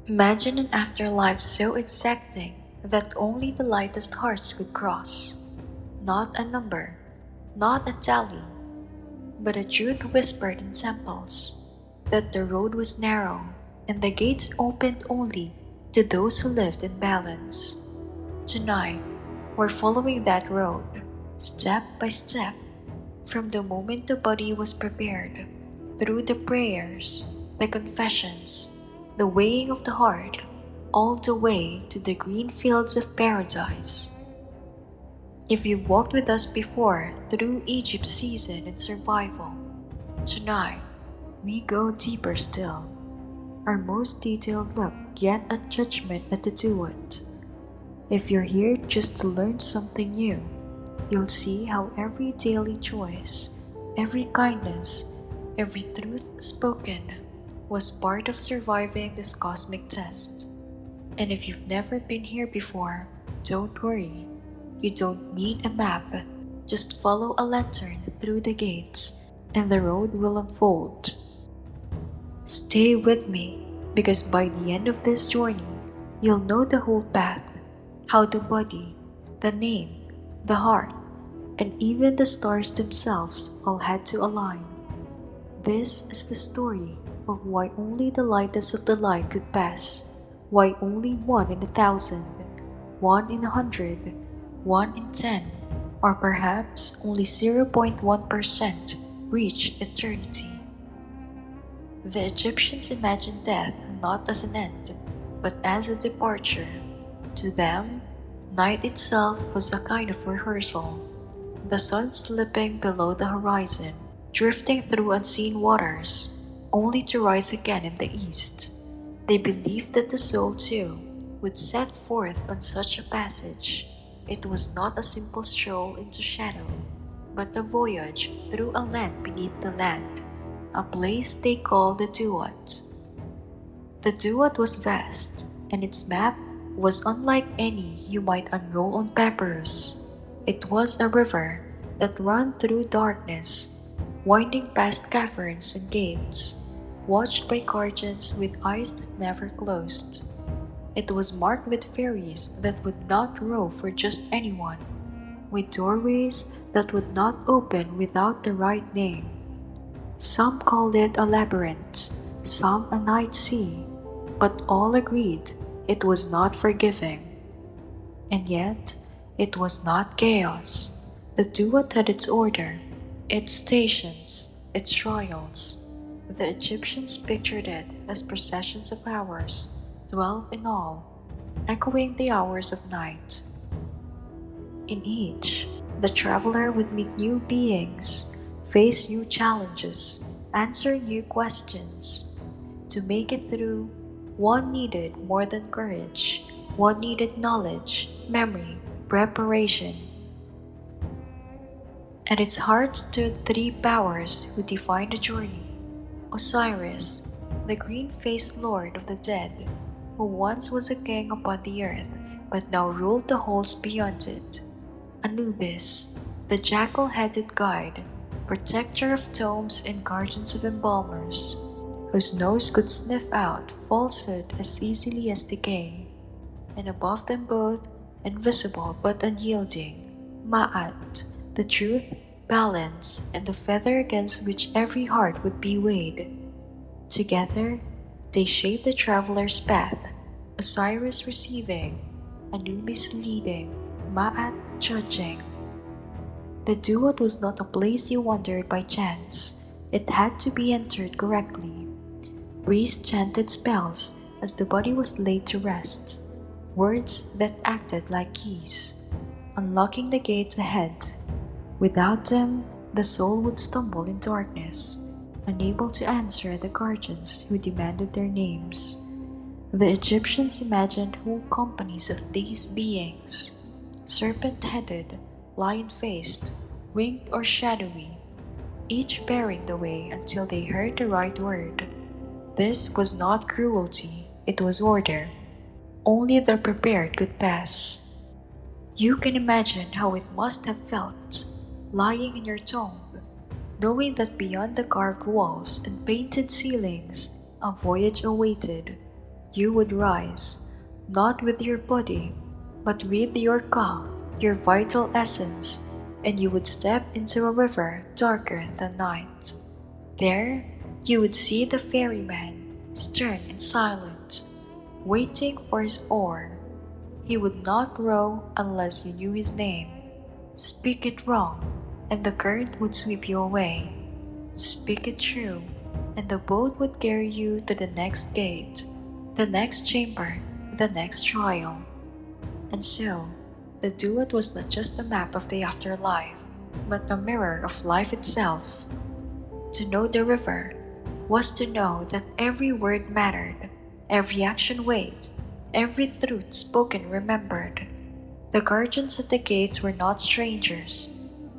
Imagine an afterlife so exacting that only the lightest hearts could cross. Not a number, not a tally, but a truth whispered in samples, that the road was narrow and the gates opened only to those who lived in balance. Tonight, we're following that road, step by step, from the moment the body was prepared, through the prayers, the confessions, the weighing of the heart, all the way to the green fields of paradise. If you've walked with us before through Egypt's season and survival, tonight we go deeper still. Our most detailed look yet a judgment at the Duat. If you're here just to learn something new, you'll see how every daily choice, every kindness, every truth spoken was part of surviving this cosmic test. And if you've never been here before, don't worry. You don't need a map. Just follow a lantern through the gates, and the road will unfold. Stay with me, because by the end of this journey, you'll know the whole path, how the body, the name, the heart, and even the stars themselves all had to align. This is the story of why only the lightest of the light could pass, why only 1 in 1,000, 1 in 100, 1 in 10, or perhaps only 0.1% reached eternity. The Egyptians imagined death not as an end, but as a departure. To them, night itself was a kind of rehearsal, the sun slipping below the horizon, drifting through unseen waters, only to rise again in the east. They believed that the soul, too, would set forth on such a passage. It was not a simple stroll into shadow, but a voyage through a land beneath the land, a place they called the Duat. The Duat was vast, and its map was unlike any you might unroll on papyrus. It was a river that ran through darkness, winding past caverns and gates, watched by guardians with eyes that never closed. It was marked with fairies that would not row for just anyone, with doorways that would not open without the right name. Some called it a labyrinth, some a night sea, but all agreed it was not forgiving. And yet, it was not chaos. The duat had its order, its stations, its royals. The Egyptians pictured it as processions of hours, 12 in all, echoing the hours of night. In each, the traveler would meet new beings, face new challenges, answer new questions. To make it through, one needed more than courage, one needed knowledge, memory, preparation. At its heart stood three powers who defined the journey: Osiris, the green-faced lord of the dead, who once was a king upon the earth, but now ruled the halls beyond it. Anubis, the jackal-headed guide, protector of tombs and guardians of embalmers, whose nose could sniff out falsehood as easily as decay. And above them both, invisible but unyielding, Ma'at, the truth, balance, and the feather against which every heart would be weighed. Together, they shaped the traveler's path, Osiris receiving, Anubis leading, Ma'at judging. The duat was not a place you wandered by chance. It had to be entered correctly. Priests chanted spells as the body was laid to rest, words that acted like keys, unlocking the gates ahead. Without them, the soul would stumble in darkness, unable to answer the guardians who demanded their names. The Egyptians imagined whole companies of these beings, serpent-headed, lion-faced, winged or shadowy, each bearing the way until they heard the right word. This was not cruelty, it was order. Only the prepared could pass. You can imagine how it must have felt, lying in your tomb, knowing that beyond the carved walls and painted ceilings, a voyage awaited. You would rise, not with your body, but with your ka, your vital essence, and you would step into a river darker than night. There, you would see the ferryman, stern and silent, waiting for his oar. He would not row unless you knew his name. Speak it wrong, and the current would sweep you away. Speak it true, and the boat would carry you to the next gate, the next chamber, the next trial. And so, the duet was not just a map of the afterlife, but a mirror of life itself. To know the river was to know that every word mattered, every action weighed, every truth spoken remembered. The guardians at the gates were not strangers.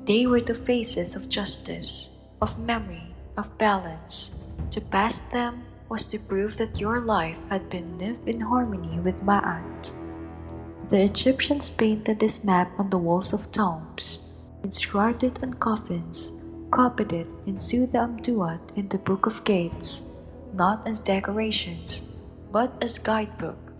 They were the faces of justice, of memory, of balance. To pass them was to prove that your life had been lived in harmony with Ma'at. The Egyptians painted this map on the walls of tombs, inscribed it on coffins, copied it into the Duat in the Book of Gates, not as decorations, but as guidebook,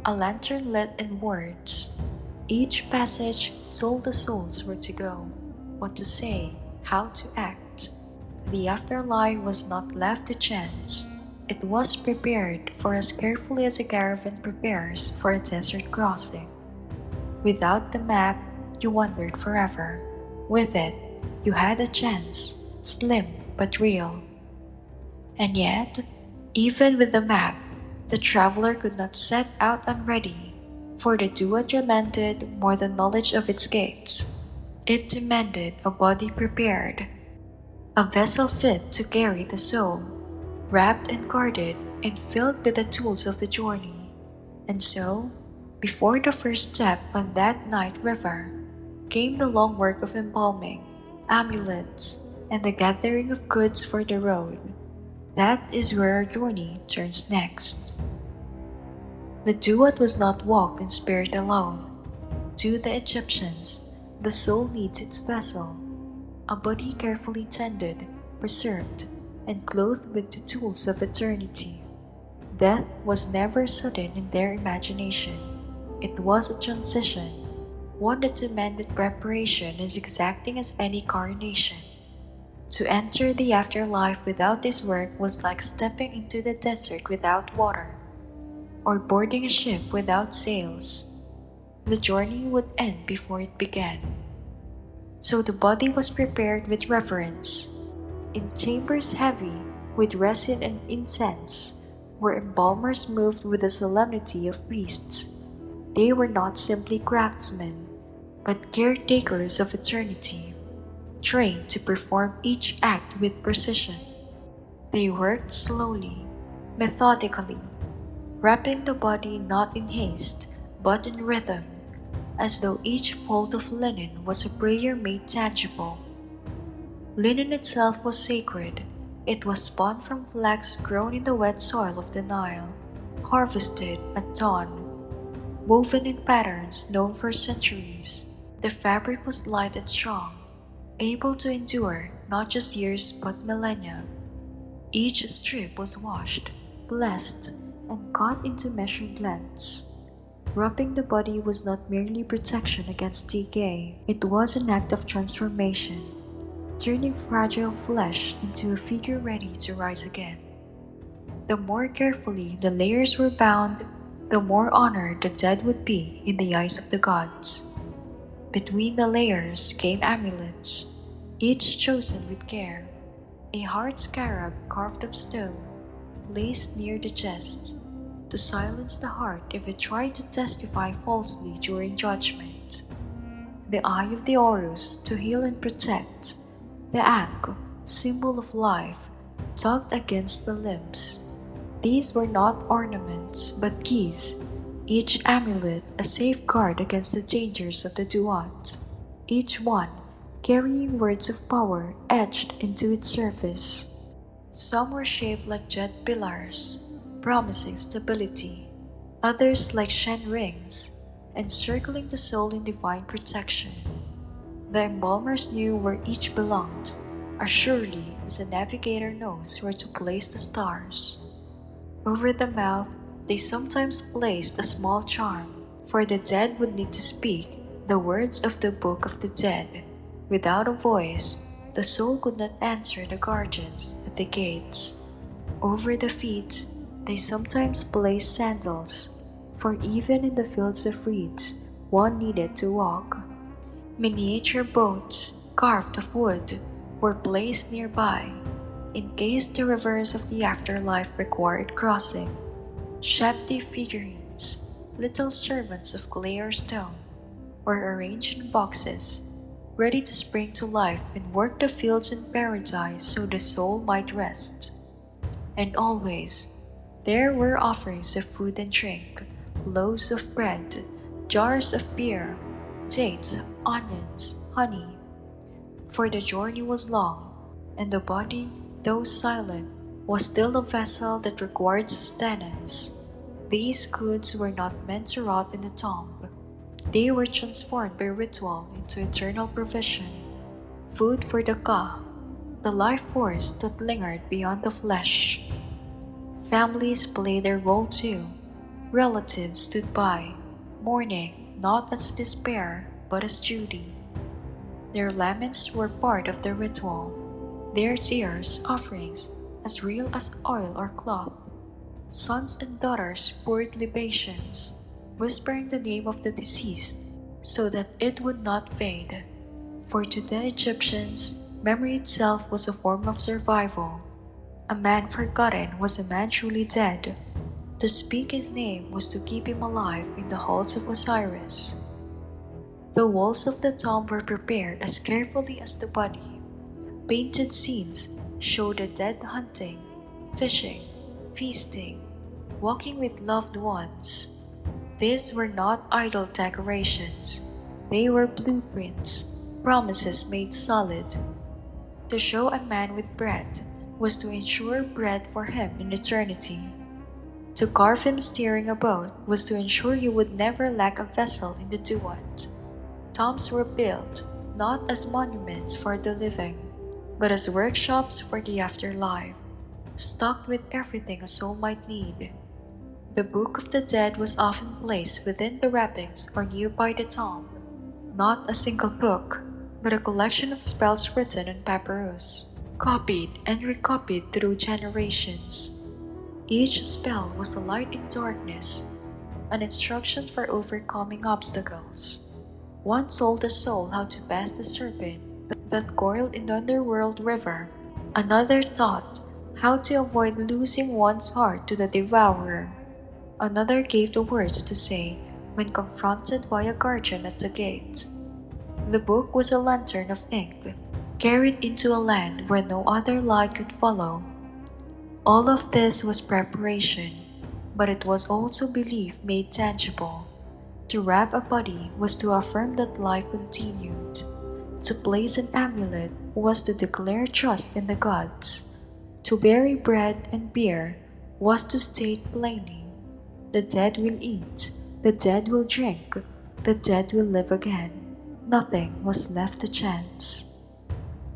a lantern lit in words. Each passage told the souls where to go, what to say, how to act. The afterlife was not left to chance. It was prepared for as carefully as a caravan prepares for a desert crossing. Without the map, you wandered forever. With it, you had a chance, slim but real. And yet, even with the map, the traveler could not set out unready, for the Dua demanded more than knowledge of its gates. It demanded a body prepared, a vessel fit to carry the soul, wrapped and guarded and filled with the tools of the journey. And so, before the first step on that night river, came the long work of embalming, amulets, and the gathering of goods for the road. That is where our journey turns next. The Duat was not walked in spirit alone. To the Egyptians, the soul needs its vessel, a body carefully tended, preserved, and clothed with the tools of eternity. Death was never sudden in their imagination. It was a transition, one that demanded preparation as exacting as any coronation. To enter the afterlife without this work was like stepping into the desert without water, or boarding a ship without sails. The journey would end before it began. So the body was prepared with reverence. In chambers heavy with resin and incense, where embalmers moved with the solemnity of priests, they were not simply craftsmen, but caretakers of eternity, trained to perform each act with precision. They worked slowly, methodically, wrapping the body not in haste, but in rhythm, as though each fold of linen was a prayer made tangible. Linen itself was sacred. It was spun from flax grown in the wet soil of the Nile, harvested at dawn, woven in patterns known for centuries. The fabric was light and strong, able to endure not just years but millennia. Each strip was washed, blessed, and cut into measured lengths. Wrapping the body was not merely protection against decay, it was an act of transformation, turning fragile flesh into a figure ready to rise again. The more carefully the layers were bound, the more honored the dead would be in the eyes of the gods. Between the layers came amulets, each chosen with care. A heart scarab carved of stone, placed near the chest, to silence the heart if it tried to testify falsely during judgment. The eye of the Horus to heal and protect. The ankh, symbol of life, tucked against the limbs. These were not ornaments, but keys, each amulet a safeguard against the dangers of the Duat, each one carrying words of power etched into its surface. Some were shaped like jet pillars, promising stability, others like Shen rings, encircling the soul in divine protection. The embalmers knew where each belonged, as surely as a navigator knows where to place the stars. Over the mouth, They sometimes placed a small charm, for the dead would need to speak the words of the Book of the Dead. Without a voice, the soul could not answer the guardians at the gates. Over the feet, they sometimes placed sandals, for even in the fields of reeds, one needed to walk. Miniature boats, carved of wood, were placed nearby, in case the rivers of the afterlife required crossing. Shapty figurines, little servants of clay or stone, were arranged in boxes, ready to spring to life and work the fields in paradise so the soul might rest. And always, there were offerings of food and drink, loaves of bread, jars of beer, dates, onions, honey. For the journey was long, and the body, though silent, was still a vessel that required sustenance. These goods were not meant to rot in the tomb. They were transformed by ritual into eternal provision, food for the ka, the life force that lingered beyond the flesh. Families played their role too. Relatives stood by, mourning not as despair but as duty. Their laments were part of the ritual, their tears offerings as real as oil or cloth. Sons and daughters poured libations, whispering the name of the deceased so that it would not fade. For to the Egyptians, memory itself was a form of survival. A man forgotten was a man truly dead. To speak his name was to keep him alive in the halls of Osiris. The walls of the tomb were prepared as carefully as the body. Painted scenes showed the dead hunting, fishing, feasting, walking with loved ones. These were not idle decorations. They were blueprints, promises made solid. To show a man with bread was to ensure bread for him in eternity. To carve him steering a boat was to ensure he would never lack a vessel in the Duat. Tombs were built not as monuments for the living, but as workshops for the afterlife, stocked with everything a soul might need. The Book of the Dead was often placed within the wrappings or nearby the tomb, not a single book, but a collection of spells written on papyrus, copied and recopied through generations. Each spell was a light in darkness, an instruction for overcoming obstacles. One told the soul how to pass the serpent that coiled in the underworld river. Another taught how to avoid losing one's heart to the devourer. Another gave the words to say when confronted by a guardian at the gate. The book was a lantern of ink, carried into a land where no other light could follow. All of this was preparation, but it was also belief made tangible. To wrap a body was to affirm that life continued. To place an amulet was to declare trust in the gods. To bury bread and beer was to state plainly, the dead will eat, the dead will drink, the dead will live again. Nothing was left to chance.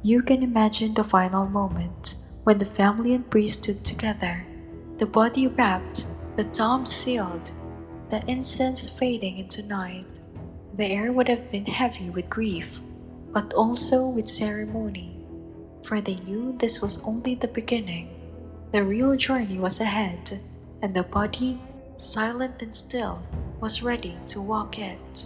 You can imagine the final moment when the family and priest stood together, the body wrapped, the tomb sealed, the incense fading into night. The air would have been heavy with grief, but also with ceremony, for they knew this was only the beginning. The real journey was ahead, and the body, silent and still, was ready to walk it.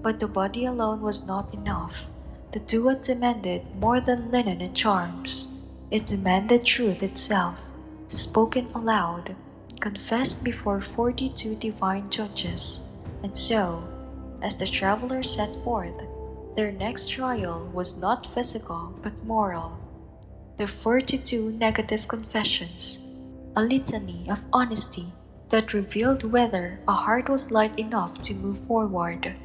But the body alone was not enough. The duat demanded more than linen and charms. It demanded truth itself, spoken aloud, confessed before 42 divine judges. And so, as the travelers set forth, their next trial was not physical but moral. The 42 negative confessions, a litany of honesty that revealed whether a heart was light enough to move forward.